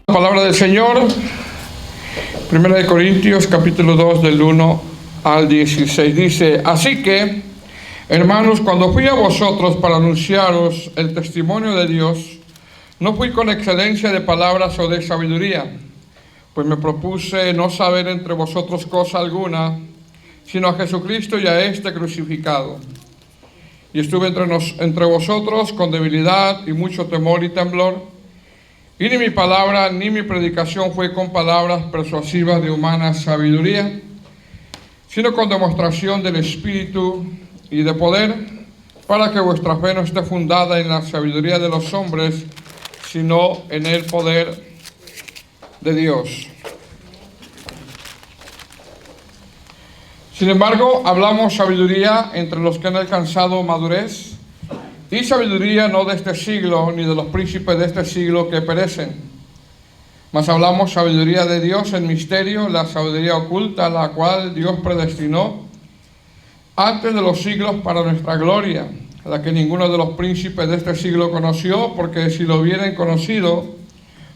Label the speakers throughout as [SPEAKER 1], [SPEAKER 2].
[SPEAKER 1] La palabra del Señor, 1 Corintios capítulo 2 del 1 al 16, dice: así que, hermanos, cuando fui a vosotros para anunciaros el testimonio de Dios, no fui con excelencia de palabras o de sabiduría, pues me propuse no saber entre vosotros cosa alguna, sino a Jesucristo y a este crucificado. Y estuve entre vosotros con debilidad y mucho temor y temblor, y ni mi palabra ni mi predicación fue con palabras persuasivas de humana sabiduría, sino con demostración del Espíritu y de poder, para que vuestra fe no esté fundada en la sabiduría de los hombres, sino en el poder de Dios. Sin embargo, hablamos sabiduría entre los que han alcanzado madurez, y sabiduría no de este siglo, ni de los príncipes de este siglo que perecen. Mas hablamos sabiduría de Dios en misterio, la sabiduría oculta, la cual Dios predestinó antes de los siglos para nuestra gloria, la que ninguno de los príncipes de este siglo conoció, porque si lo hubieran conocido,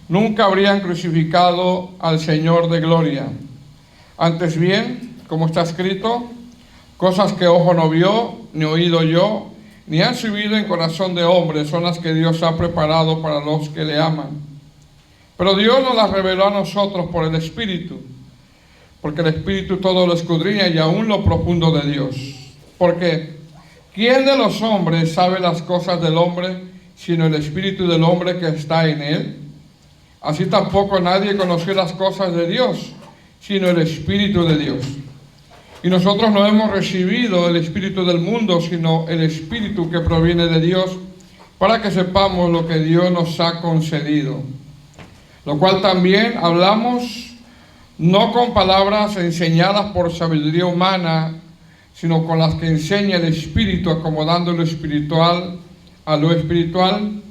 [SPEAKER 1] nunca habrían crucificado al Señor de gloria. Antes bien, como está escrito, cosas que ojo no vio, ni oído oyó, ni han subido en corazón de hombre, son las que Dios ha preparado para los que le aman. Pero Dios nos las reveló a nosotros por el Espíritu, porque el Espíritu todo lo escudriña y aún lo profundo de Dios. Porque ¿quién de los hombres sabe las cosas del hombre, sino el Espíritu del hombre que está en él? Así tampoco nadie conoció las cosas de Dios, sino el Espíritu de Dios. Y nosotros no hemos recibido el espíritu del mundo, sino el Espíritu que proviene de Dios, para que sepamos lo que Dios nos ha concedido. Lo cual también hablamos, no con palabras enseñadas por sabiduría humana, sino con las que enseña el Espíritu, acomodando lo espiritual a lo espiritual.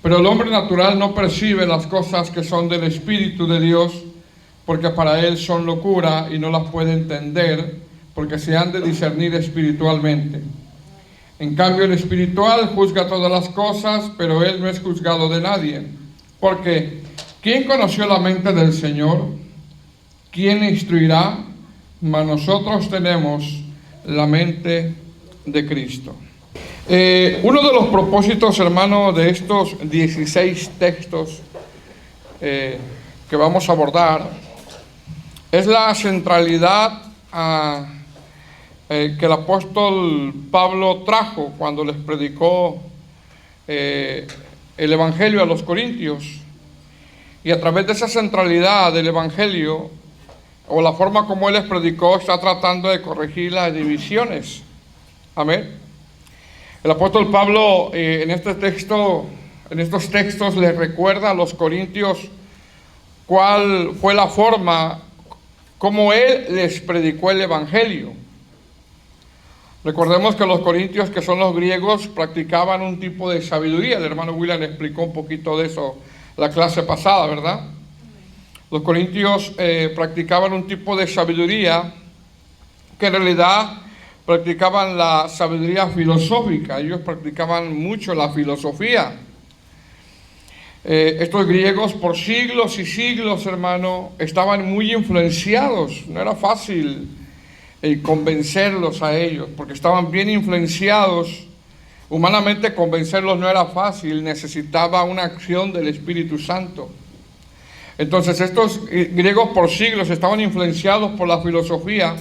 [SPEAKER 1] Pero el hombre natural no percibe las cosas que son del Espíritu de Dios, porque para él son locura y no las puede entender, porque se han de discernir espiritualmente. En cambio, el espiritual juzga todas las cosas, pero él no es juzgado de nadie. Porque ¿quién conoció la mente del Señor? ¿Quién instruirá? Mas nosotros tenemos la mente de Cristo. Uno de los propósitos, hermano, de estos 16 textos que vamos a abordar es la centralidad que el apóstol Pablo trajo cuando les predicó el Evangelio a los Corintios. Y a través de esa centralidad del Evangelio, o la forma como él les predicó, está tratando de corregir las divisiones. Amén. El apóstol Pablo en estos textos les recuerda a los corintios cuál fue la forma como él les predicó el Evangelio. Recordemos que los corintios, que son los griegos, practicaban un tipo de sabiduría. El hermano William explicó un poquito de eso la clase pasada, ¿verdad? Los corintios practicaban un tipo de sabiduría que en realidad practicaban la sabiduría filosófica. Ellos practicaban mucho la filosofía. Estos griegos por siglos y siglos, hermano, estaban muy influenciados. No era fácil convencerlos a ellos, porque estaban bien influenciados. Humanamente convencerlos no era fácil, necesitaba una acción del Espíritu Santo. Entonces estos griegos por siglos estaban influenciados por la filosofía,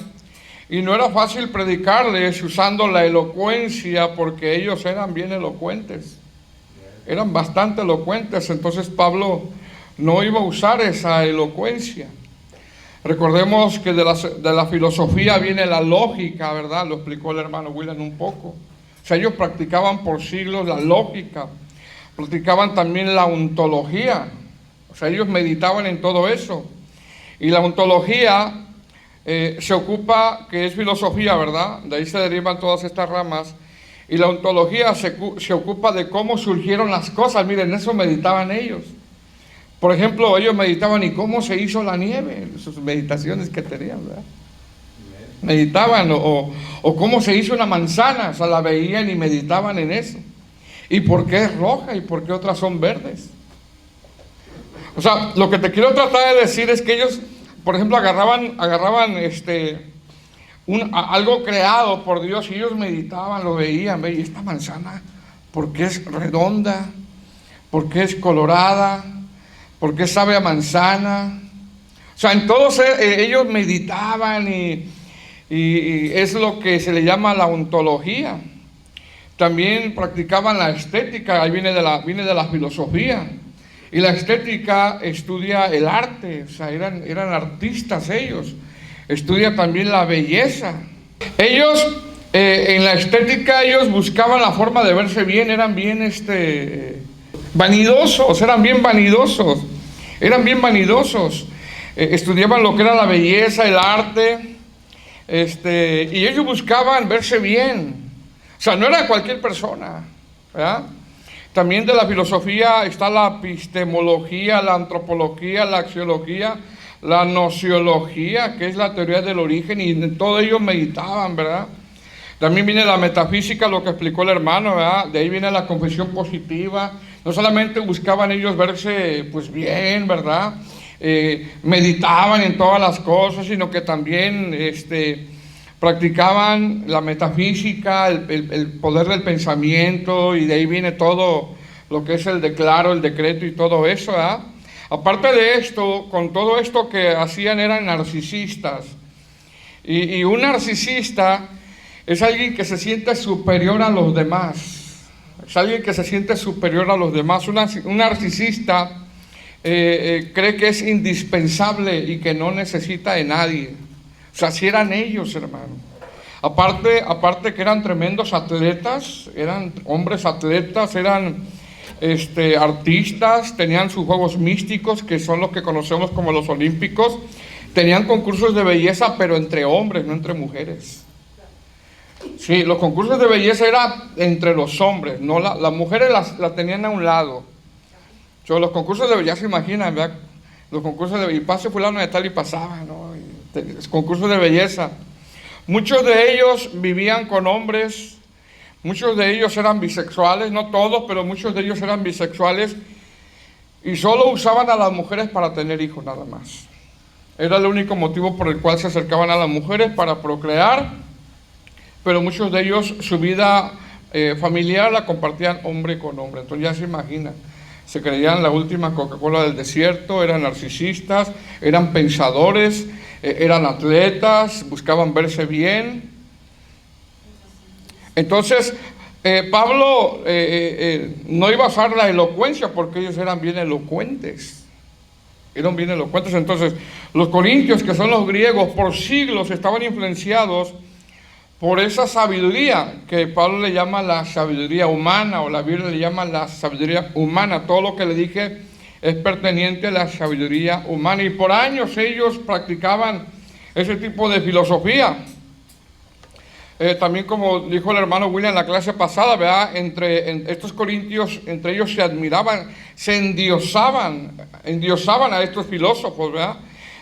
[SPEAKER 1] y no era fácil predicarles usando la elocuencia, porque ellos eran bien elocuentes. Eran bastante elocuentes, entonces Pablo no iba a usar esa elocuencia. Recordemos que de la filosofía viene la lógica, ¿verdad? Lo explicó el hermano William un poco. O sea, ellos practicaban por siglos la lógica, practicaban también la ontología. O sea, ellos meditaban en todo eso. Y la ontología se ocupa, que es filosofía, ¿verdad? De ahí se derivan todas estas ramas. Y la ontología se ocupa de cómo surgieron las cosas. Miren, eso meditaban ellos. Por ejemplo, ellos meditaban y cómo se hizo la nieve, sus meditaciones que tenían, ¿verdad? Meditaban, o cómo se hizo una manzana, o sea, la veían y meditaban en eso. ¿Y por qué es roja y por qué otras son verdes? O sea, lo que te quiero tratar de decir es que ellos, por ejemplo, agarraban algo creado por Dios y ellos meditaban, lo veían, ¿y esta manzana por qué es redonda? ¿Por qué es colorada? ¿Por qué sabe a manzana? O sea, en todos ellos meditaban y es lo que se le llama la ontología. También practicaban la estética, ahí viene de la filosofía. Y la estética estudia el arte, o sea, eran artistas ellos. Estudia también la belleza. Ellos, en la estética, ellos buscaban la forma de verse bien, eran bien vanidosos, eran bien vanidosos. Estudiaban lo que era la belleza, el arte, y ellos buscaban verse bien. O sea, no era cualquier persona, ¿verdad? También de la filosofía está la epistemología, la antropología, la axiología, la nociología, que es la teoría del origen, y en todo ellos meditaban, ¿verdad? También viene la metafísica, lo que explicó el hermano, ¿verdad? De ahí viene la confesión positiva. No solamente buscaban ellos verse pues bien, ¿verdad? Meditaban en todas las cosas, sino que también practicaban la metafísica, el poder del pensamiento, y de ahí viene todo lo que es el declaro, el decreto y todo eso, ¿verdad? Aparte de esto, con todo esto que hacían eran narcisistas. Y un narcisista es alguien que se siente superior a los demás. Es alguien que se siente superior a los demás. Un narcisista cree que es indispensable y que no necesita de nadie. O sea, si eran ellos, hermano. Aparte que eran tremendos atletas, eran hombres atletas, eran artistas, tenían sus juegos místicos, que son los que conocemos como los olímpicos. Tenían concursos de belleza, pero entre hombres, no entre mujeres. Sí, los concursos de belleza eran entre los hombres, no las mujeres las tenían a un lado. Los concursos de belleza, se imaginan, ¿verdad? Los concursos de belleza, y pase fulano de tal y pasaba, ¿no? Concursos de belleza. Muchos de ellos vivían con hombres, muchos de ellos eran bisexuales, no todos, pero muchos de ellos eran bisexuales, y solo usaban a las mujeres para tener hijos, nada más. Era el único motivo por el cual se acercaban a las mujeres, para procrear, pero muchos de ellos su vida familiar la compartían hombre con hombre. Entonces ya se imagina, se creían la última Coca-Cola del desierto, eran narcisistas, eran pensadores, eran atletas, buscaban verse bien. Entonces Pablo no iba a usar la elocuencia, porque ellos eran bien elocuentes. Entonces los corintios, que son los griegos, por siglos estaban influenciados por esa sabiduría que Pablo le llama la sabiduría humana, o la Biblia le llama la sabiduría humana. Todo lo que le dije es perteneciente a la sabiduría humana, y por años ellos practicaban ese tipo de filosofía. También, como dijo el hermano William en la clase pasada, ¿verdad? Estos corintios, entre ellos se admiraban, se endiosaban a estos filósofos, ¿verdad?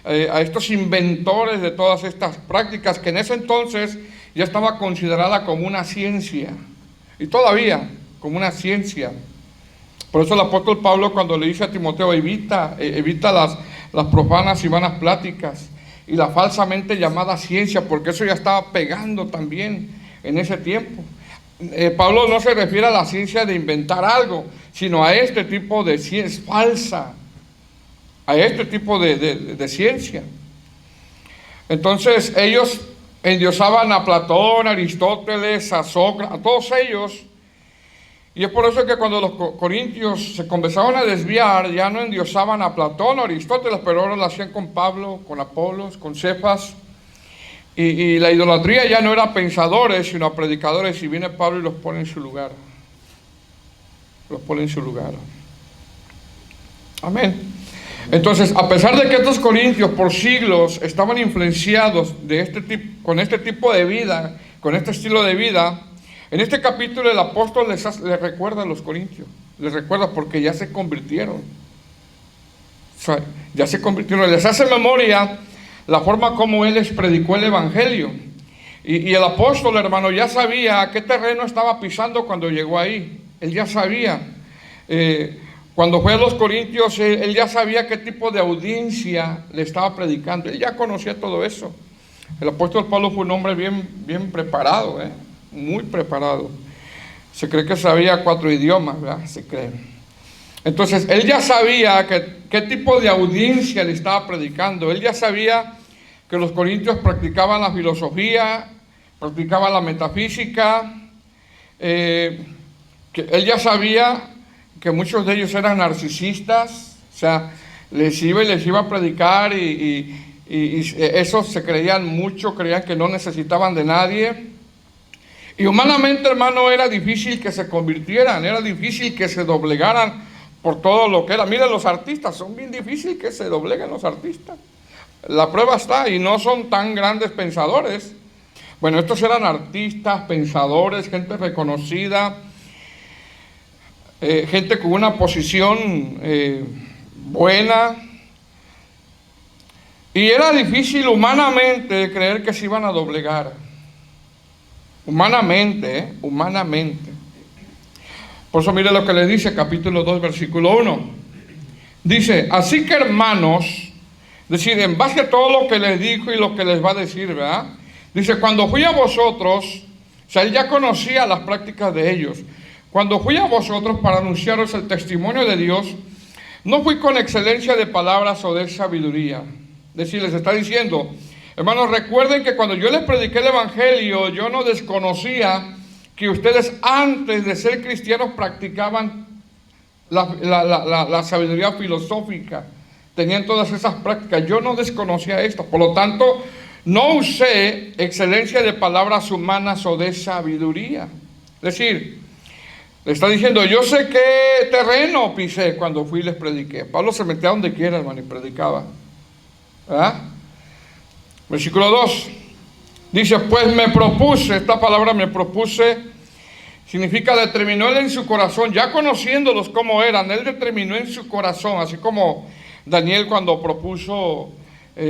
[SPEAKER 1] A estos inventores de todas estas prácticas, que en ese entonces ya estaba considerada como una ciencia, y todavía como una ciencia. Por eso el apóstol Pablo, cuando le dice a Timoteo, evita las profanas y vanas pláticas y la falsamente llamada ciencia, porque eso ya estaba pegando también en ese tiempo. Pablo no se refiere a la ciencia de inventar algo, sino a este tipo de ciencia falsa, a este tipo de ciencia. Entonces ellos endiosaban a Platón, a Aristóteles, a Sócrates, a todos ellos. Y es por eso que cuando los corintios se comenzaban a desviar, ya no endiosaban a Platón o Aristóteles, pero ahora lo hacían con Pablo, con Apolos, con Cefas. Y la idolatría ya no era a pensadores, sino a predicadores. Y viene Pablo y los pone en su lugar. Amén. Entonces, a pesar de que estos corintios por siglos estaban influenciados con este tipo de vida, con este estilo de vida, en este capítulo el apóstol les recuerda a los corintios, les recuerda porque ya se convirtieron. O sea, ya se convirtieron, les hace memoria la forma como él les predicó el evangelio. Y el apóstol, hermano, ya sabía qué terreno estaba pisando cuando llegó ahí. Él ya sabía. Cuando fue a los Corintios, él ya sabía qué tipo de audiencia le estaba predicando. Él ya conocía todo eso. El apóstol Pablo fue un hombre bien preparado, muy preparado. Se cree que sabía 4 idiomas, ¿verdad? Se cree. Entonces, él ya sabía qué tipo de audiencia le estaba predicando. Él ya sabía que los corintios practicaban la filosofía, practicaban la metafísica. Que él ya sabía que muchos de ellos eran narcisistas. O sea, les iba a predicar y esos se creían mucho, creían que no necesitaban de nadie. Y humanamente, hermano, era difícil que se convirtieran, era difícil que se doblegaran por todo lo que era. Miren, los artistas, son bien difíciles que se dobleguen los artistas. La prueba está, y no son tan grandes pensadores. Bueno, estos eran artistas, pensadores, gente reconocida, gente con una posición buena. Y era difícil humanamente creer que se iban a doblegar. Humanamente, humanamente. Por eso mire lo que le dice capítulo 2, versículo 1. Dice, así que hermanos, es decir, en base a todo lo que les dijo y lo que les va a decir, ¿verdad? Dice, cuando fui a vosotros, o sea, él ya conocía las prácticas de ellos. Cuando fui a vosotros para anunciaros el testimonio de Dios, no fui con excelencia de palabras o de sabiduría. Es decir, les está diciendo, hermanos, recuerden que cuando yo les prediqué el evangelio, yo no desconocía que ustedes antes de ser cristianos practicaban la sabiduría filosófica, tenían todas esas prácticas. Yo no desconocía esto, por lo tanto, no usé excelencia de palabras humanas o de sabiduría. Es decir, le está diciendo, yo sé qué terreno pisé cuando fui y les prediqué. Pablo se metía donde quiera, hermano, y predicaba. ¿Verdad? Versículo 2. Dice, pues me propuse, esta palabra me propuse, significa determinó él en su corazón, ya conociéndolos como eran, él determinó en su corazón, así como Daniel cuando propuso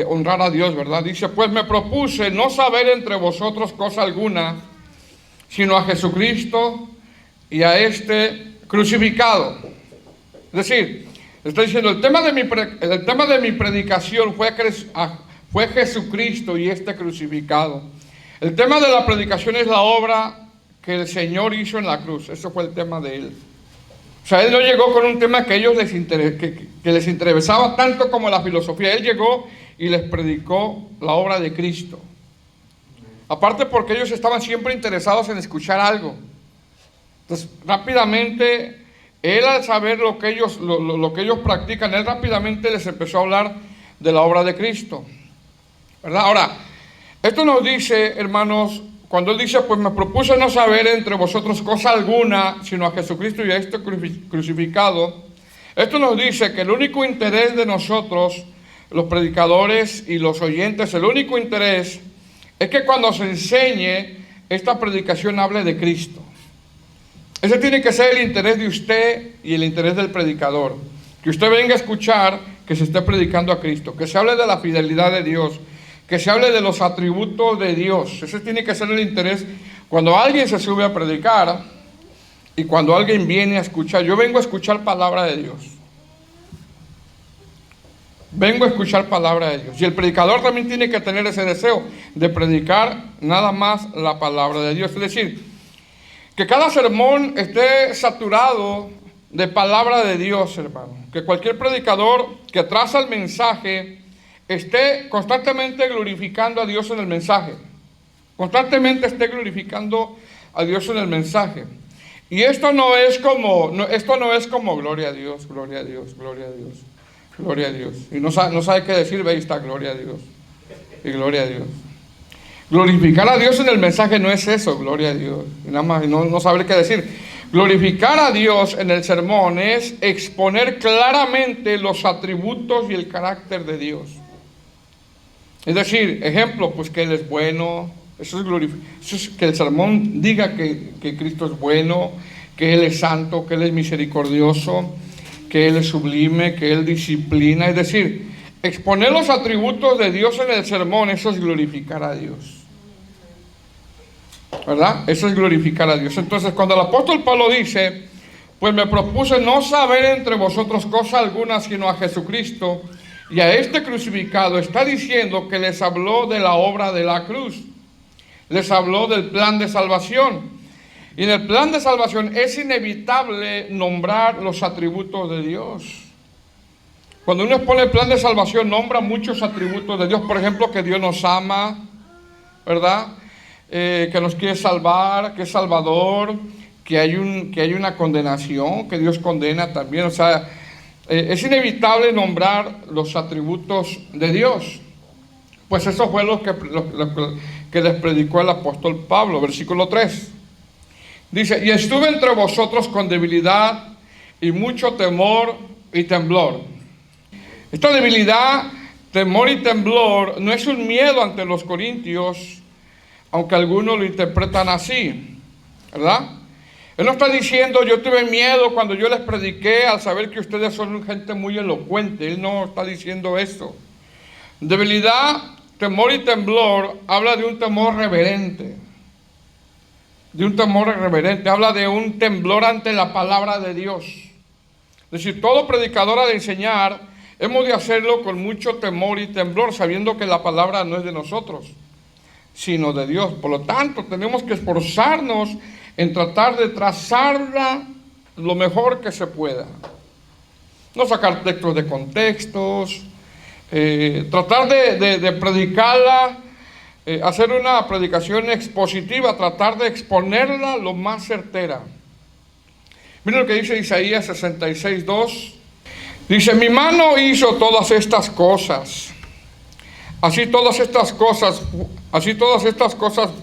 [SPEAKER 1] honrar a Dios, ¿verdad? Dice, pues me propuse no saber entre vosotros cosa alguna, sino a Jesucristo y a este crucificado. Es decir, está diciendo, el tema de mi predicación fue Jesucristo y este crucificado. El tema de la predicación es la obra que el Señor hizo en la cruz. Eso fue el tema de él. O sea, él no llegó con un tema que ellos que les interesaba tanto como la filosofía. Él llegó y les predicó la obra de Cristo. Aparte porque ellos estaban siempre interesados en escuchar algo. Entonces, rápidamente, él al saber lo que ellos practican, él rápidamente les empezó a hablar de la obra de Cristo. ¿Verdad? Ahora, esto nos dice, hermanos, cuando él dice, pues me propuse no saber entre vosotros cosa alguna, sino a Jesucristo y a este crucificado. Esto nos dice que el único interés de nosotros, los predicadores y los oyentes, el único interés es que cuando se enseñe, esta predicación hable de Cristo. Ese tiene que ser el interés de usted y el interés del predicador. Que usted venga a escuchar que se esté predicando a Cristo, que se hable de la fidelidad de Dios, que se hable de los atributos de Dios. Ese tiene que ser el interés cuando alguien se sube a predicar y cuando alguien viene a escuchar. Yo vengo a escuchar palabra de Dios. Vengo a escuchar palabra de Dios. Y el predicador también tiene que tener ese deseo de predicar nada más la palabra de Dios. Es decir, que cada sermón esté saturado de palabra de Dios, hermano. Que cualquier predicador que traza el mensaje esté constantemente glorificando a Dios en el mensaje. Constantemente esté glorificando a Dios en el mensaje. Y esto no es como gloria a Dios, gloria a Dios, gloria a Dios, gloria a Dios. Y no sabe qué decir, ve, ahí está, gloria a Dios. Y gloria a Dios. Glorificar a Dios en el mensaje no es eso, gloria a Dios. Y nada más, no saber qué decir. Glorificar a Dios en el sermón es exponer claramente los atributos y el carácter de Dios. Es decir, ejemplo, pues que Él es bueno. Eso es que el sermón diga que Cristo es bueno, que Él es santo, que Él es misericordioso, que Él es sublime, que Él disciplina. Es decir, exponer los atributos de Dios en el sermón, eso es glorificar a Dios. ¿Verdad? Eso es glorificar a Dios. Entonces, cuando el apóstol Pablo dice, Pues me propuse no saber entre vosotros cosa alguna sino a Jesucristo y a este crucificado. Está diciendo que les habló de la obra de la cruz. Les habló del plan de salvación. Y en el plan de salvación es inevitable nombrar los atributos de Dios. Cuando uno expone el plan de salvación, nombra muchos atributos de Dios. Por ejemplo, que Dios nos ama, ¿verdad? Que nos quiere salvar, que es salvador, que hay una condenación, que Dios condena también. O sea, es inevitable nombrar los atributos de Dios. Pues eso fue lo que les predicó el apóstol Pablo, versículo 3. Dice, y estuve entre vosotros con debilidad y mucho temor y temblor. Esta debilidad, temor y temblor no es un miedo ante los corintios, aunque algunos lo interpretan así, ¿verdad? Él no está diciendo, yo tuve miedo cuando yo les prediqué al saber que ustedes son gente muy elocuente. Él no está diciendo eso. Debilidad, temor y temblor habla de un temor reverente. De un temor reverente, habla de un temblor ante la palabra de Dios. Es decir, todo predicador ha de enseñar, hemos de hacerlo con mucho temor y temblor, sabiendo que la palabra no es de nosotros, sino de Dios. Por lo tanto, tenemos que esforzarnos en tratar de trazarla lo mejor que se pueda. No sacar textos de contextos, tratar de predicarla, hacer una predicación expositiva, tratar de exponerla lo más certera. Miren lo que dice Isaías 66:2. Dice, mi mano hizo todas estas cosas. Así todas estas cosas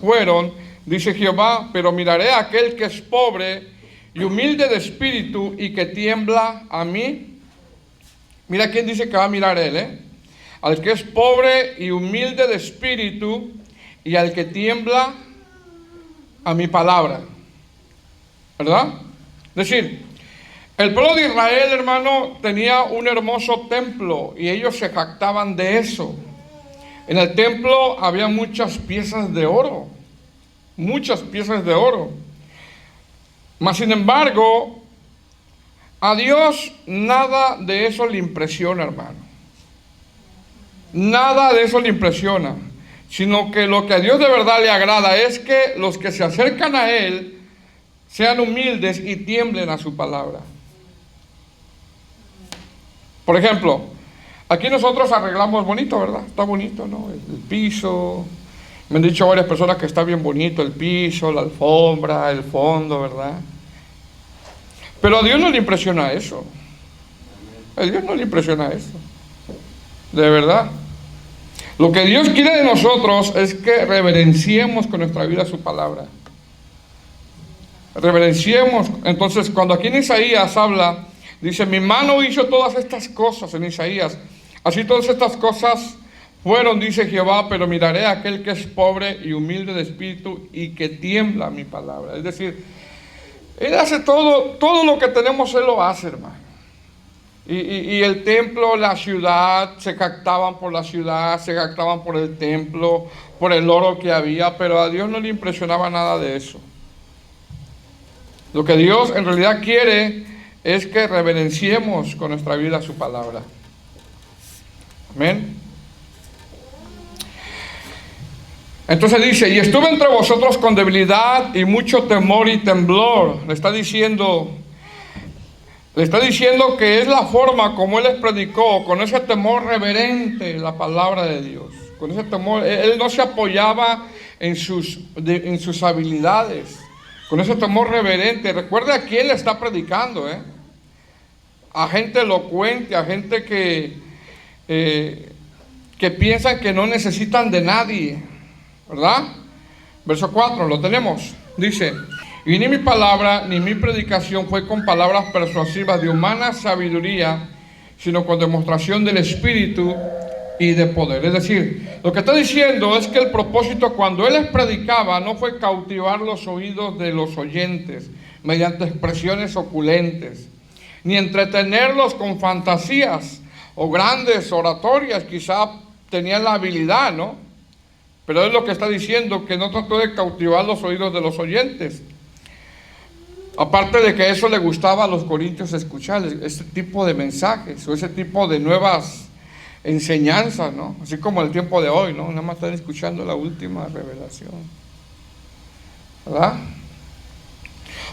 [SPEAKER 1] fueron, dice Jehová, pero miraré a aquel que es pobre y humilde de espíritu y que tiembla a mí. Mira quién dice que va a mirar él, al que es pobre y humilde de espíritu y al que tiembla a mi palabra. ¿Verdad? Es decir, el pueblo de Israel, hermano, tenía un hermoso templo y ellos se jactaban de eso. En el templo había muchas piezas de oro. Muchas piezas de oro. Mas, sin embargo, a Dios nada de eso le impresiona, hermano. Nada de eso le impresiona. Sino que lo que a Dios de verdad le agrada es que los que se acercan a Él sean humildes y tiemblen a su palabra. Por ejemplo, aquí nosotros arreglamos bonito, ¿verdad? Está bonito, ¿no? El piso. Me han dicho varias personas que está bien bonito el piso, la alfombra, el fondo, ¿verdad? Pero a Dios no le impresiona eso. A Dios no le impresiona eso. De verdad. Lo que Dios quiere de nosotros es que reverenciemos con nuestra vida su palabra. Reverenciemos. Entonces, cuando aquí en Isaías habla, dice, mi mano hizo todas estas cosas en Isaías. Así todas estas cosas fueron, dice Jehová, pero miraré a aquel que es pobre y humilde de espíritu y que tiembla a mi palabra. Es decir, Él hace todo lo que tenemos, Él lo hace, hermano. Y el templo, la ciudad, se jactaban por la ciudad, se jactaban por el templo, por el oro que había, pero a Dios no le impresionaba nada de eso. Lo que Dios en realidad quiere es que reverenciemos con nuestra vida su palabra. Amén. Entonces dice, y estuve entre vosotros con debilidad y mucho temor y temblor. Le está diciendo que es la forma como Él les predicó, con ese temor reverente, la palabra de Dios. Con ese temor, Él no se apoyaba en sus habilidades. Con ese temor reverente. Recuerde a quién le está predicando, a gente elocuente, a gente que piensan que no necesitan de nadie, ¿verdad? Verso 4, lo tenemos. Dice, y ni mi palabra ni mi predicación fue con palabras persuasivas de humana sabiduría, sino con demostración del Espíritu y de poder. Es decir, lo que está diciendo es que el propósito cuando Él les predicaba no fue cautivar los oídos de los oyentes mediante expresiones oculentes, ni entretenerlos con fantasías o grandes oratorias. Quizá tenían la habilidad, ¿no? Pero es lo que está diciendo, que no trató de cautivar los oídos de los oyentes. Aparte de que eso le gustaba a los corintios escuchar ese tipo de mensajes o ese tipo de nuevas enseñanzas, ¿no? Así como el tiempo de hoy, ¿no? Nada más están escuchando la última revelación, ¿verdad?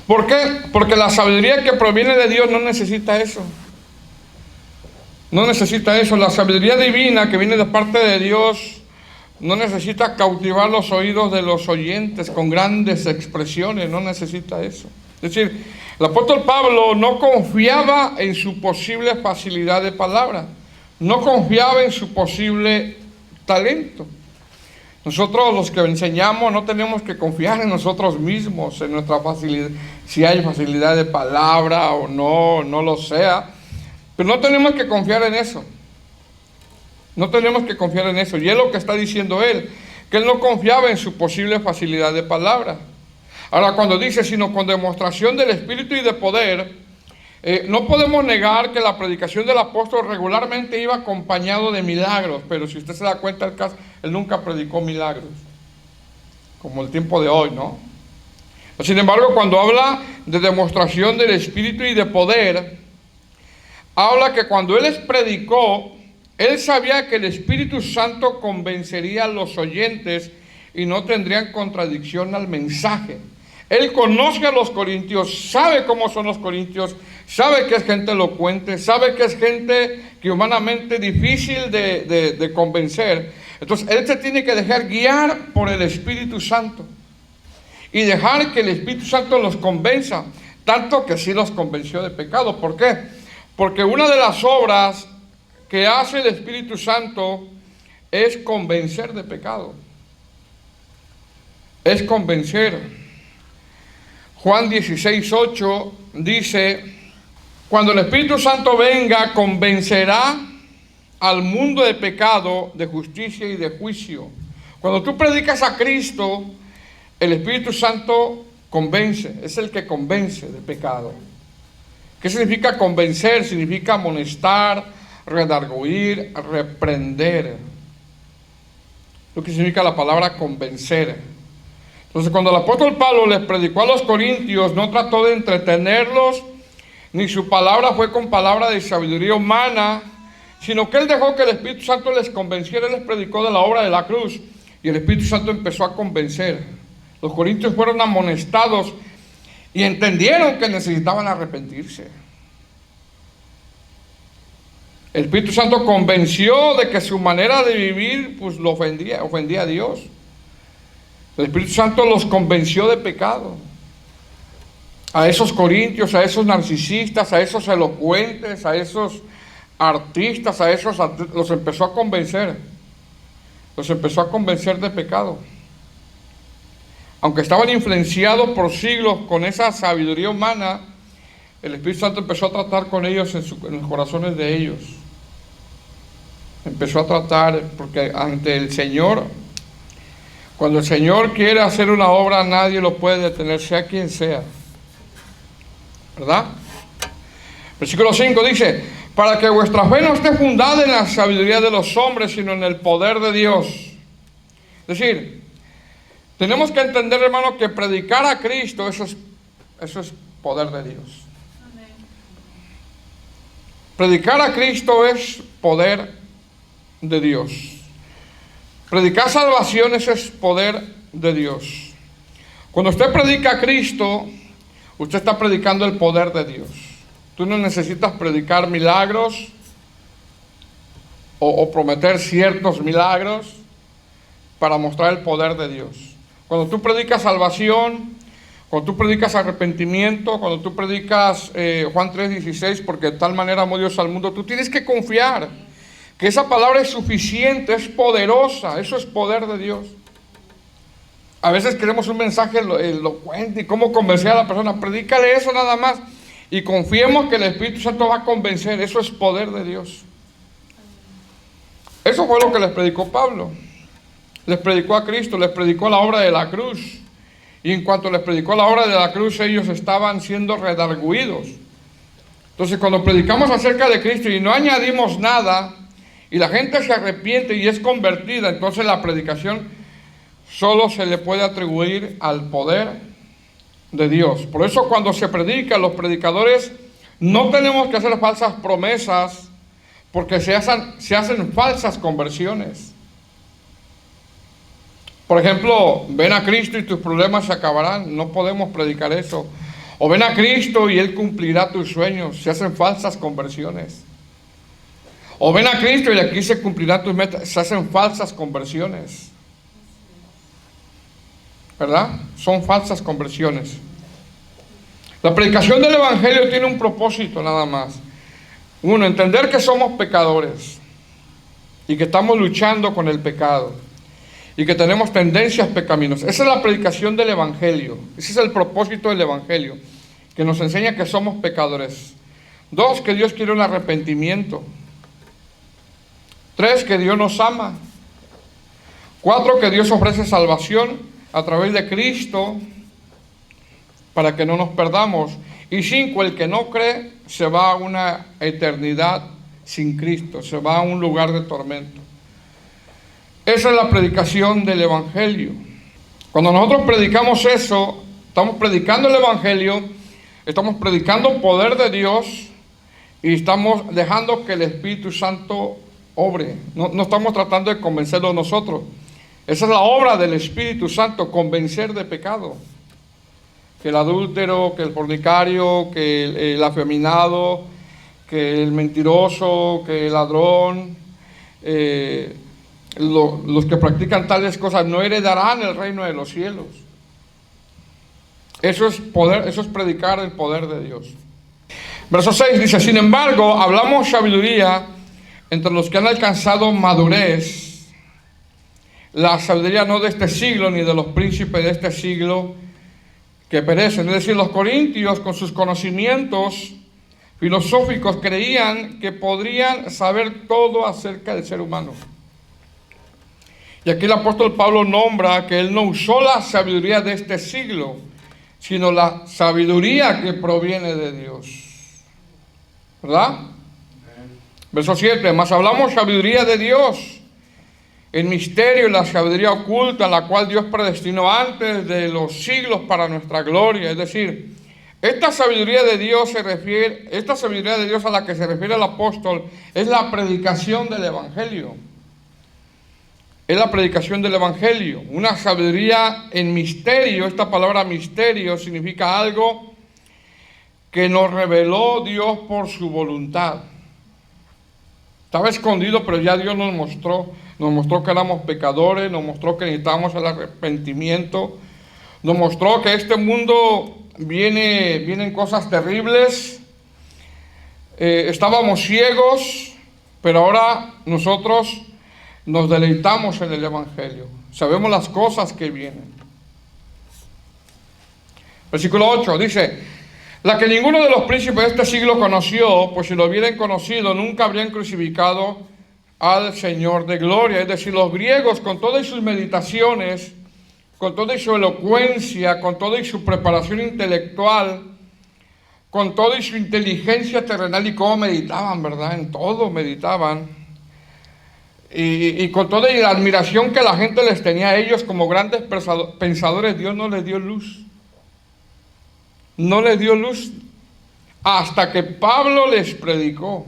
[SPEAKER 1] ¿Por qué? Porque la sabiduría que proviene de Dios no necesita eso. No necesita eso. La sabiduría divina que viene de parte de Dios no necesita cautivar los oídos de los oyentes con grandes expresiones. No necesita eso. Es decir, el apóstol Pablo no confiaba en su posible facilidad de palabra. No confiaba en su posible talento. Nosotros los que enseñamos no tenemos que confiar en nosotros mismos, en nuestra facilidad, si hay facilidad de palabra o no, no lo sea. Pero no tenemos que confiar en eso. No tenemos que confiar en eso. Y es lo que está diciendo él, que él no confiaba en su posible facilidad de palabra. Ahora cuando dice, sino con demostración del Espíritu y de poder, no podemos negar que la predicación del apóstol regularmente iba acompañado de milagros, pero si usted se da cuenta del caso, él nunca predicó milagros, como el tiempo de hoy, ¿no? Sin embargo, cuando habla de demostración del Espíritu y de poder, habla que cuando él les predicó, él sabía que el Espíritu Santo convencería a los oyentes y no tendrían contradicción al mensaje. Él conoce a los corintios, sabe cómo son los corintios, sabe que es gente elocuente, sabe que es gente que humanamente difícil de convencer. Entonces él se tiene que dejar guiar por el Espíritu Santo y dejar que el Espíritu Santo los convenza, tanto que sí los convenció de pecado. ¿Por qué? Porque una de las obras que hace el Espíritu Santo es convencer de pecado. Es convencer. Juan 16:8 dice, cuando el Espíritu Santo venga, convencerá al mundo de pecado, de justicia y de juicio. Cuando tú predicas a Cristo, el Espíritu Santo convence, es el que convence de pecado. ¿Qué significa convencer? Significa amonestar, redarguir, reprender. Lo que significa la palabra convencer. Entonces, cuando el apóstol Pablo les predicó a los corintios, no trató de entretenerlos, ni su palabra fue con palabra de sabiduría humana, sino que él dejó que el Espíritu Santo les convenciera. Él les predicó de la obra de la cruz y el Espíritu Santo empezó a convencer. Los corintios fueron amonestados y entendieron que necesitaban arrepentirse. El Espíritu Santo convenció de que su manera de vivir pues lo ofendía a Dios. El Espíritu Santo los convenció de pecado. A esos corintios, a esos narcisistas, a esos elocuentes, a esos artistas, los empezó a convencer. Los empezó a convencer de pecado. Aunque estaban influenciados por siglos con esa sabiduría humana, el Espíritu Santo empezó a tratar con ellos en los corazones de ellos. Empezó a tratar, porque ante el Señor, cuando el Señor quiere hacer una obra, nadie lo puede detener, sea quien sea. ¿Verdad? Versículo 5 dice, para que vuestra fe no esté fundada en la sabiduría de los hombres, sino en el poder de Dios. Es decir, tenemos que entender, hermano, que predicar a Cristo, eso es poder de Dios. Amén. Predicar a Cristo es poder de Dios. Predicar salvación, eso es poder de Dios. Cuando usted predica a Cristo, usted está predicando el poder de Dios. Tú no necesitas predicar milagros o prometer ciertos milagros para mostrar el poder de Dios. Cuando tú predicas salvación, cuando tú predicas arrepentimiento, cuando tú predicas Juan 3:16, porque de tal manera amó Dios al mundo, tú tienes que confiar que esa palabra es suficiente, es poderosa, eso es poder de Dios. A veces queremos un mensaje elocuente y cómo convencer a la persona. Predícale eso nada más y confiemos que el Espíritu Santo va a convencer. Eso es poder de Dios. Eso fue lo que les predicó Pablo. Les predicó a Cristo, les predicó la obra de la cruz. Y en cuanto les predicó la obra de la cruz, ellos estaban siendo redarguidos. Entonces, cuando predicamos acerca de Cristo y no añadimos nada, y la gente se arrepiente y es convertida, entonces la predicación solo se le puede atribuir al poder de Dios. Por eso cuando se predica, los predicadores no tenemos que hacer falsas promesas, porque se hacen falsas conversiones. Por ejemplo, ven a Cristo y tus problemas se acabarán. No podemos predicar eso. O ven a Cristo y Él cumplirá tus sueños. Se hacen falsas conversiones. O ven a Cristo y aquí se cumplirán tus metas. Se hacen falsas conversiones. ¿Verdad? Son falsas conversiones. La predicación del Evangelio tiene un propósito nada más. Uno, entender que somos pecadores y que estamos luchando con el pecado y que tenemos tendencias pecaminosas. Esa es la predicación del Evangelio. Ese es el propósito del Evangelio, que nos enseña que somos pecadores. 2, que Dios quiere un arrepentimiento. 3, que Dios nos ama. 4, que Dios ofrece salvación a través de Cristo para que no nos perdamos. Y 5, el que no cree se va a una eternidad sin Cristo, se va a un lugar de tormento. Esa es la predicación del Evangelio. Cuando nosotros predicamos eso, estamos predicando el Evangelio, estamos predicando poder de Dios y estamos dejando que el Espíritu Santo obre. No estamos tratando de convencerlo nosotros. Esa es la obra del Espíritu Santo, convencer de pecado. Que el adúltero, que el fornicario, que el afeminado, que el mentiroso, que el ladrón, los que practican tales cosas no heredarán el reino de los cielos. Eso es poder, eso es predicar el poder de Dios. Verso 6 dice: sin embargo, hablamos sabiduría entre los que han alcanzado madurez, la sabiduría no de este siglo ni de los príncipes de este siglo que perecen. Es decir, los corintios con sus conocimientos filosóficos creían que podrían saber todo acerca del ser humano. Y aquí el apóstol Pablo nombra que él no usó la sabiduría de este siglo, sino la sabiduría que proviene de Dios. ¿Verdad? Verso 7, mas hablamos sabiduría de Dios, el misterio y la sabiduría oculta, la cual Dios predestinó antes de los siglos para nuestra gloria. Es decir, esta sabiduría de Dios a la que se refiere el apóstol es la predicación del Evangelio. Es la predicación del Evangelio. Una sabiduría en misterio. Esta palabra misterio significa algo que nos reveló Dios por su voluntad. Estaba escondido, pero ya Dios nos mostró que éramos pecadores, nos mostró que necesitábamos el arrepentimiento, nos mostró que este mundo vienen cosas terribles, estábamos ciegos, pero ahora nosotros nos deleitamos en el Evangelio, sabemos las cosas que vienen. Versículo 8 dice: la que ninguno de los príncipes de este siglo conoció, pues si lo hubieran conocido, nunca habrían crucificado al Señor de gloria. Es decir, los griegos, con todas sus meditaciones, con toda su elocuencia, con toda su preparación intelectual, con toda su inteligencia terrenal, y cómo meditaban, ¿verdad? En todo meditaban. Y con toda la admiración que la gente les tenía a ellos como grandes pensadores, Dios no les dio luz. No les dio luz hasta que Pablo les predicó.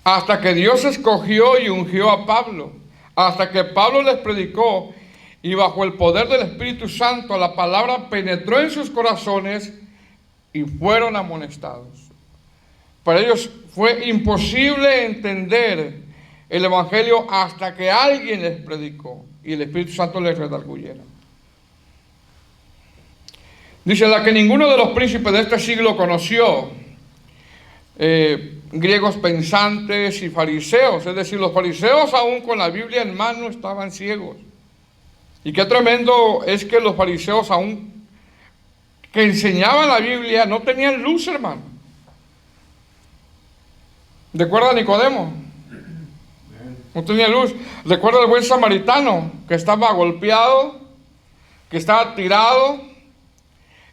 [SPEAKER 1] Hasta que Dios escogió y ungió a Pablo. Hasta que Pablo les predicó y bajo el poder del Espíritu Santo la palabra penetró en sus corazones y fueron amonestados. Para ellos fue imposible entender el Evangelio hasta que alguien les predicó y el Espíritu Santo les redarguyera. Dice: la que ninguno de los príncipes de este siglo conoció, griegos pensantes y fariseos. Es decir, los fariseos aún con la Biblia en mano estaban ciegos. Y qué tremendo es que los fariseos aún que enseñaban la Biblia no tenían luz, hermano. ¿Recuerda a Nicodemo? No tenía luz. ¿Recuerda al buen samaritano que estaba golpeado, que estaba tirado?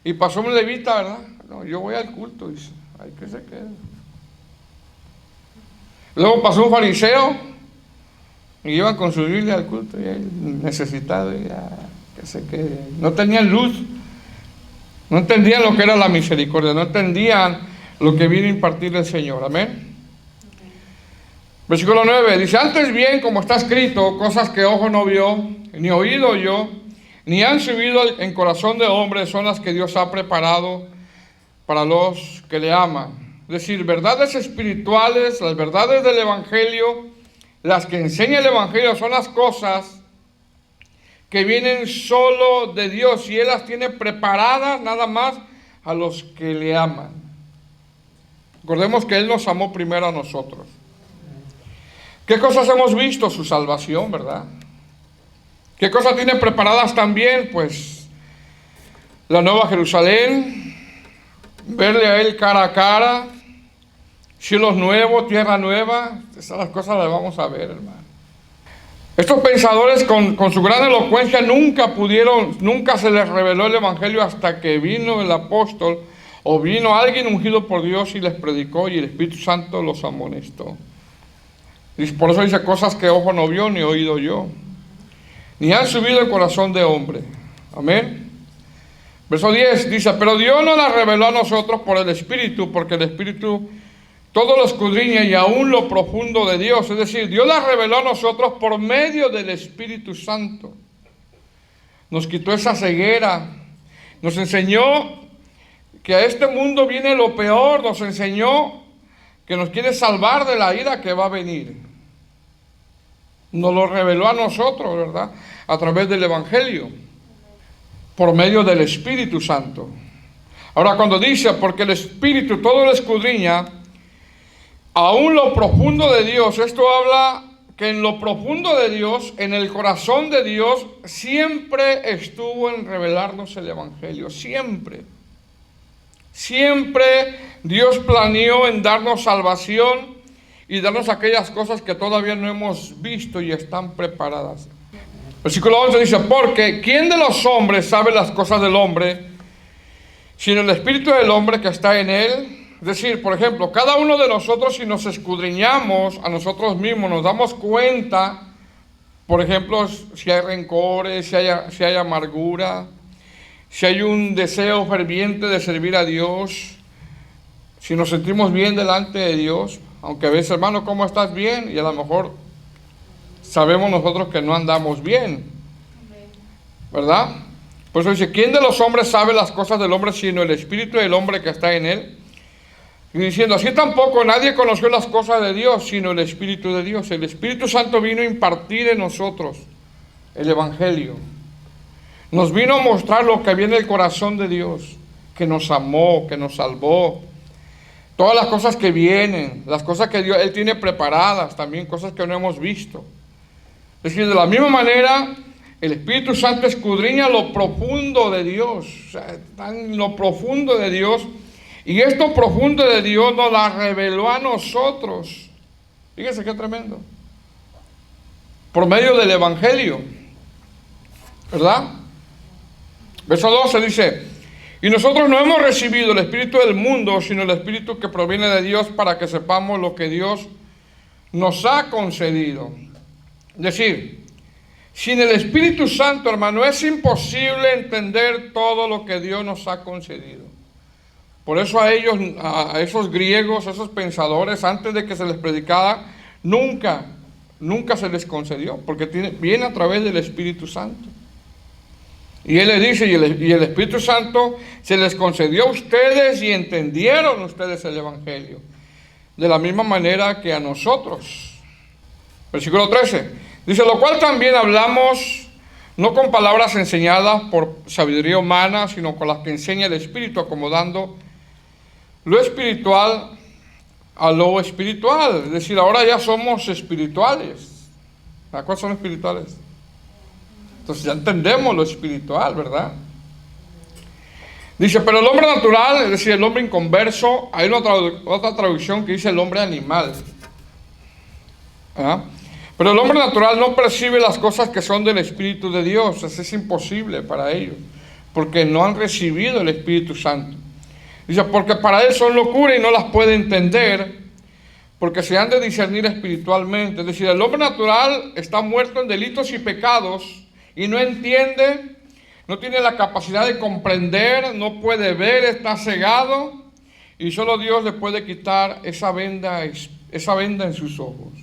[SPEAKER 1] Y pasó un levita, ¿verdad? No, yo voy al culto, dice. Ay, que se quede. Luego pasó un fariseo y iban con su Biblia al culto y él necesitado, y que se quede. No tenían luz. No entendían lo que era la misericordia, no entendían lo que vino a impartir el Señor. Amén. Versículo 9 dice: antes bien, como está escrito, cosas que ojo no vio, ni oído oyó, ni han subido en corazón de hombre, son las que Dios ha preparado para los que le aman. Es decir, verdades espirituales, las verdades del Evangelio, las que enseña el Evangelio, son las cosas que vienen solo de Dios, y Él las tiene preparadas nada más a los que le aman. Recordemos que Él nos amó primero a nosotros. ¿Qué cosas hemos visto? Su salvación, ¿verdad? ¿Qué cosas tiene preparadas también? Pues la nueva Jerusalén, verle a Él cara a cara, cielos nuevos, tierra nueva. Esas cosas las vamos a ver, hermano. Estos pensadores con su gran elocuencia nunca se les reveló el Evangelio hasta que vino el apóstol o vino alguien ungido por Dios y les predicó, y el Espíritu Santo los amonestó. Y por eso dice: cosas que ojo no vio ni oído yo, ni han subido el corazón de hombre. Amén. Verso 10 dice: pero Dios nos las reveló a nosotros por el Espíritu, porque el Espíritu todo lo escudriña, y aún lo profundo de Dios. Es decir, Dios las reveló a nosotros por medio del Espíritu Santo. Nos quitó esa ceguera, nos enseñó que a este mundo viene lo peor, nos enseñó que nos quiere salvar de la ira que va a venir. Nos lo reveló a nosotros, ¿verdad? A través del Evangelio, por medio del Espíritu Santo. Ahora, cuando dice, porque el Espíritu todo lo escudriña, aún lo profundo de Dios, esto habla que en lo profundo de Dios, en el corazón de Dios, siempre estuvo en revelarnos el Evangelio, siempre. Siempre Dios planeó en darnos salvación y darnos aquellas cosas que todavía no hemos visto y están preparadas. Versículo 11 dice: porque ¿quién de los hombres sabe las cosas del hombre, sino el espíritu del hombre que está en él? Es decir, por ejemplo, cada uno de nosotros, si nos escudriñamos a nosotros mismos, nos damos cuenta, por ejemplo, si hay rencores, si hay amargura, si hay un deseo ferviente de servir a Dios, si nos sentimos bien delante de Dios. Aunque a veces, hermano, ¿cómo estás? Bien, y a lo mejor sabemos nosotros que no andamos bien, ¿verdad? Por eso dice: ¿quién de los hombres sabe las cosas del hombre, sino el espíritu del hombre que está en él? Y diciendo: así tampoco nadie conoció las cosas de Dios, sino el Espíritu de Dios. El Espíritu Santo vino a impartir en nosotros el Evangelio. Nos vino a mostrar lo que había en el corazón de Dios, que nos amó, que nos salvó. Todas las cosas que vienen, las cosas que Dios, Él tiene preparadas, también cosas que no hemos visto. Es decir, de la misma manera, el Espíritu Santo escudriña lo profundo de Dios, o sea, está en lo profundo de Dios, y esto profundo de Dios nos la reveló a nosotros. Fíjense qué tremendo. Por medio del Evangelio, ¿verdad? Verso 12 dice: y nosotros no hemos recibido el espíritu del mundo, sino el espíritu que proviene de Dios, para que sepamos lo que Dios nos ha concedido. Es decir, sin el Espíritu Santo, hermano, es imposible entender todo lo que Dios nos ha concedido. Por eso a ellos, a esos griegos, a esos pensadores, antes de que se les predicara, nunca se les concedió, porque viene a través del Espíritu Santo. Y Él le dice: y el Espíritu Santo se les concedió a ustedes, y entendieron ustedes el Evangelio, de la misma manera que a nosotros. Versículo 13 dice: lo cual también hablamos, no con palabras enseñadas por sabiduría humana, sino con las que enseña el Espíritu, acomodando lo espiritual a lo espiritual. Es decir, ahora ya somos espirituales. ¿Las cosas son espirituales? Entonces ya entendemos lo espiritual, ¿verdad? Dice: pero el hombre natural, es decir, el hombre inconverso, hay otra traducción que dice el hombre animal. ¿Ah? Pero el hombre natural no percibe las cosas que son del Espíritu de Dios. Eso es imposible para ellos, porque no han recibido el Espíritu Santo. Dice: porque para él son locura y no las puede entender, porque se han de discernir espiritualmente. Es decir, el hombre natural está muerto en delitos y pecados, y no entiende no tiene la capacidad de comprender, no puede ver, está cegado, y solo Dios le puede quitar esa venda en sus ojos.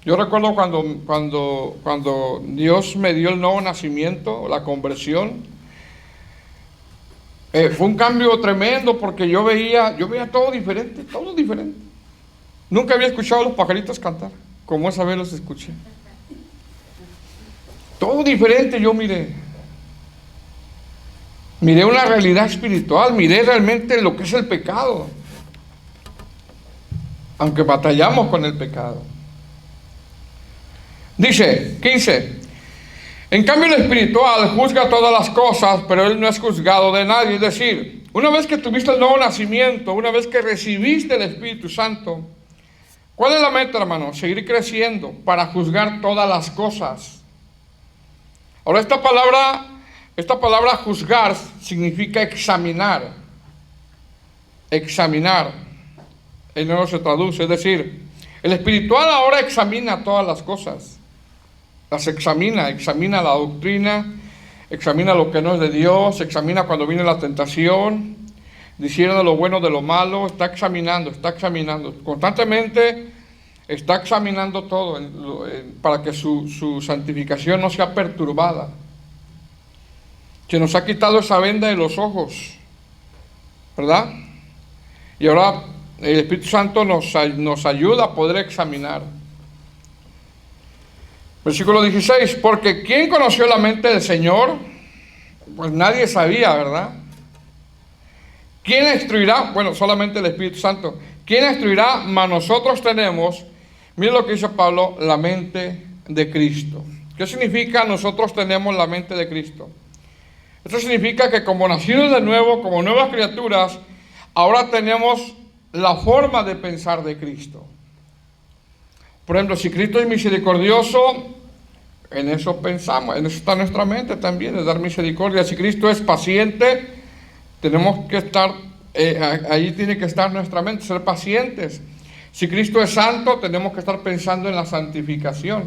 [SPEAKER 1] Yo recuerdo cuando Dios me dio el nuevo nacimiento, la conversión, fue un cambio tremendo porque yo veía todo diferente, todo diferente. Nunca había escuchado a los pajaritos cantar, como esa vez los escuché. Todo diferente yo miré. Miré una realidad espiritual, miré realmente lo que es el pecado. Aunque batallamos con el pecado. Dice, 15. En cambio el espiritual juzga todas las cosas, pero él no es juzgado de nadie. Es decir, una vez que tuviste el nuevo nacimiento, una vez que recibiste el Espíritu Santo, ¿cuál es la meta, hermano? Seguir creciendo para juzgar todas las cosas. Ahora esta palabra juzgar significa examinar. Examinar. En nuevo se traduce, es decir, el espiritual ahora examina todas las cosas. Las examina la doctrina, examina lo que no es de Dios, examina cuando viene la tentación, diciendo lo bueno de lo malo, está examinando, constantemente está examinando todo para que su santificación no sea perturbada. Se nos ha quitado esa venda de los ojos, ¿verdad? Y ahora el Espíritu Santo nos ayuda a poder examinar. Versículo 16, porque ¿quién conoció la mente del Señor? Pues nadie sabía, ¿verdad? ¿Quién la instruirá? Bueno, solamente el Espíritu Santo. ¿Quién la instruirá? Mas nosotros tenemos, mira lo que dice Pablo, la mente de Cristo. ¿Qué significa nosotros tenemos la mente de Cristo? Esto significa que como nacidos de nuevo, como nuevas criaturas, ahora tenemos la forma de pensar de Cristo. Por ejemplo, si Cristo es misericordioso, en eso pensamos, en eso está nuestra mente también, de dar misericordia. Si Cristo es paciente, tenemos que estar, ahí tiene que estar nuestra mente, ser pacientes. Si Cristo es santo, tenemos que estar pensando en la santificación.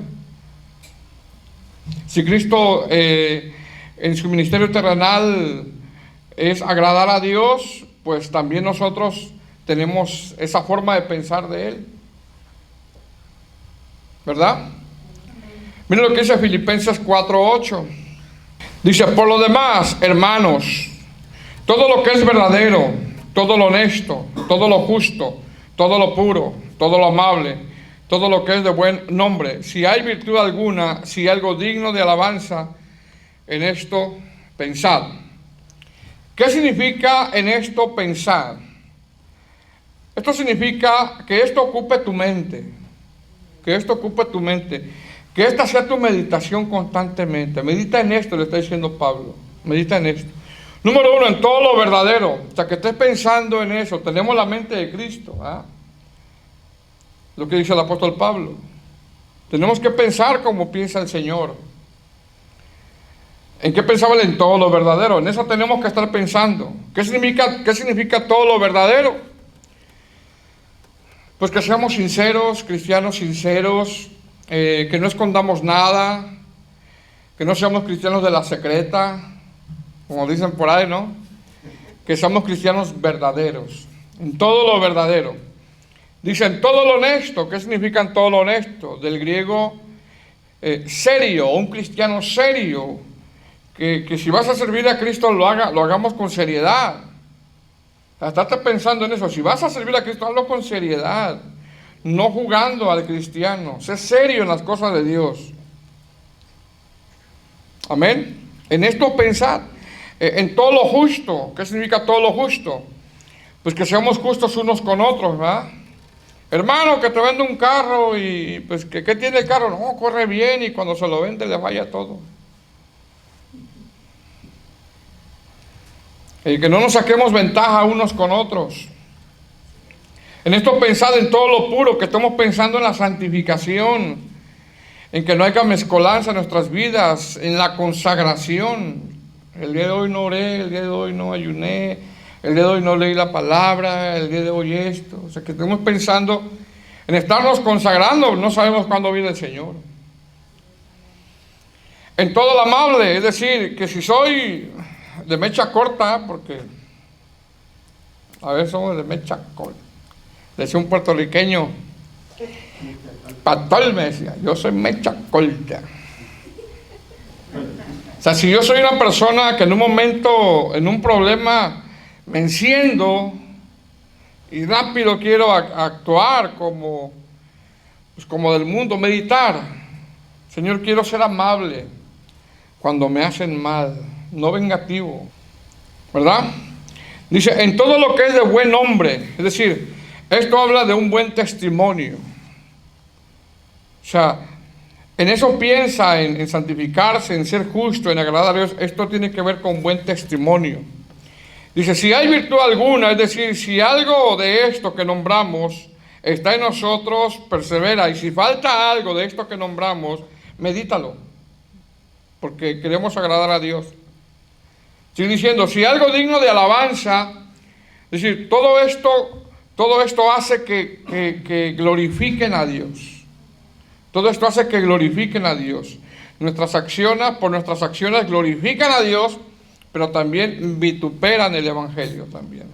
[SPEAKER 1] Si Cristo en su ministerio terrenal es agradar a Dios, pues también nosotros tenemos esa forma de pensar de Él. ¿Verdad? Miren lo que dice Filipenses 4:8. Dice, por lo demás, hermanos, todo lo que es verdadero, todo lo honesto, todo lo justo, todo lo puro, todo lo amable, todo lo que es de buen nombre, si hay virtud alguna, si hay algo digno de alabanza, en esto pensad. ¿Qué significa en esto pensar? Esto significa que esto ocupe tu mente. Que esto ocupe tu mente. Que esta sea tu meditación constantemente. Medita en esto, le está diciendo Pablo. Medita en esto. Número 1, en todo lo verdadero. O sea, que estés pensando en eso. Tenemos la mente de Cristo. Lo que dice el apóstol Pablo. Tenemos que pensar como piensa el Señor. ¿En qué pensaba él? En todo lo verdadero. En eso tenemos que estar pensando. ¿Qué significa todo lo verdadero? Pues que seamos sinceros, cristianos sinceros, que no escondamos nada, que no seamos cristianos de la secreta, como dicen por ahí, ¿no? Que seamos cristianos verdaderos, en todo lo verdadero. Dicen todo lo honesto. ¿Qué significa en todo lo honesto? Del griego serio, un cristiano serio, que si vas a servir a Cristo lo hagamos con seriedad. Estate pensando en eso. Si vas a servir a Cristo, hazlo con seriedad, no jugando al cristiano. Sé serio en las cosas de Dios. Amén. En esto pensad. En todo lo justo. ¿Qué significa todo lo justo? Pues que seamos justos unos con otros, ¿verdad? Hermano, que te vende un carro y pues ¿qué tiene el carro? No, corre bien y cuando se lo vende le vaya todo. Y que no nos saquemos ventaja unos con otros. En esto pensad en todo lo puro, que estamos pensando en la santificación, en que no haya mezcolanza en nuestras vidas, en la consagración. El día de hoy no oré, el día de hoy no ayuné, el día de hoy no leí la palabra, el día de hoy esto. O sea, que estamos pensando en estarnos consagrando, no sabemos cuándo viene el Señor. en todo lo amable, es decir, que si soy de mecha corta, porque a veces somos de mecha corta, decía un puertorriqueño, pastor me decía, yo soy mecha corta. O sea, si yo soy una persona que en un momento, en un problema, me enciendo y rápido quiero actuar como del mundo, meditar. Señor, quiero ser amable cuando me hacen mal, no vengativo, ¿verdad? Dice, en todo lo que es de buen nombre, es decir, esto habla de un buen testimonio. O sea, en eso piensa, en santificarse, en ser justo, en agradar a Dios. Esto tiene que ver con buen testimonio. Dice, si hay virtud alguna, es decir, si algo de esto que nombramos está en nosotros, persevera. Y si falta algo de esto que nombramos, medítalo, porque queremos agradar a Dios. Sigue diciendo, si algo digno de alabanza, es decir, todo esto hace que glorifiquen a Dios. Todo esto hace que glorifiquen a Dios. Por nuestras acciones glorifican a Dios, pero también vituperan el Evangelio también.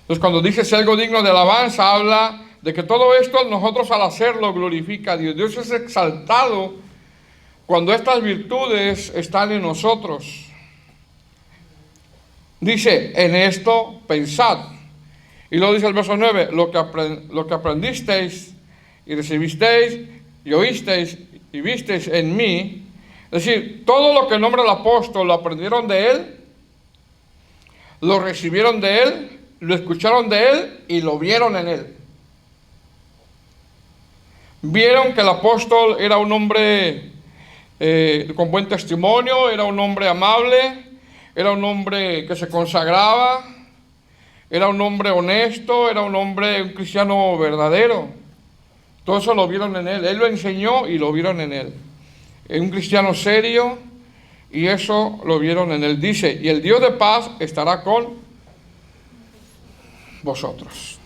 [SPEAKER 1] Entonces, cuando dice si algo digno de alabanza, habla de que todo esto nosotros al hacerlo glorifica a Dios. Dios es exaltado cuando estas virtudes están en nosotros. Dice, en esto pensad. Y luego dice el verso 9, lo que aprendisteis y recibisteis y oísteis y visteis en mí. Es decir, todo lo que nombra el apóstol lo aprendieron de él, lo recibieron de él, lo escucharon de él y lo vieron en él. Vieron que el apóstol era un hombre con buen testimonio, era un hombre amable, era un hombre que se consagraba, era un hombre honesto, era un cristiano verdadero. Todo eso lo vieron en él. Él lo enseñó y lo vieron en él. Es un cristiano serio y eso lo vieron en él. Dice, y el Dios de paz estará con vosotros.